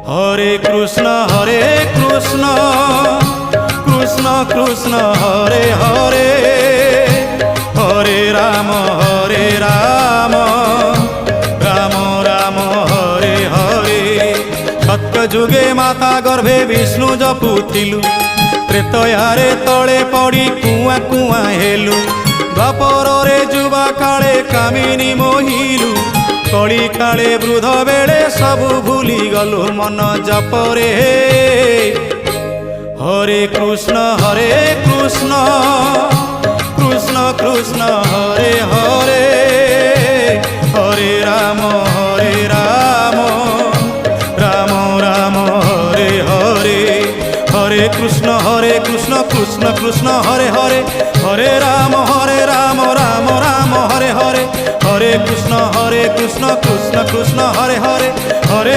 হরে কৃষ্ণ কৃষ্ণ কৃষ্ণ হরে হরে, হরে রাম রাম রাম হরে হরে। সত্য যুগে মাতা গর্ভে বিষ্ণু জপুଥିଲୁ, ତ୍ରେତୟାରେ ତଳେ ପଡ଼ି କୁଆଁ କୁଆଁ ହେଲୁ। ଦ୍ୱାପରରେ ଯୁବା କାଳେ କାମିନୀ ମୋହିଲୁ, କଳି କାଳେ ବୃଦ୍ଧ ବେଳେ ସବୁ ଭୁଲି ଗଲୁ ମନ ଜପରେ। হরে কৃষ্ণ কৃষ্ণ কৃষ্ণ হরে হরে, হরে রাম রাম রাম হরে হরে। হরে কৃষ্ণ কৃষ্ণ কৃষ্ণ হরে হরে, হরে রাম রাম রাম হরে হরে। হরে কৃষ্ণ কৃষ্ণ কৃষ্ণ হরে হরে, হরে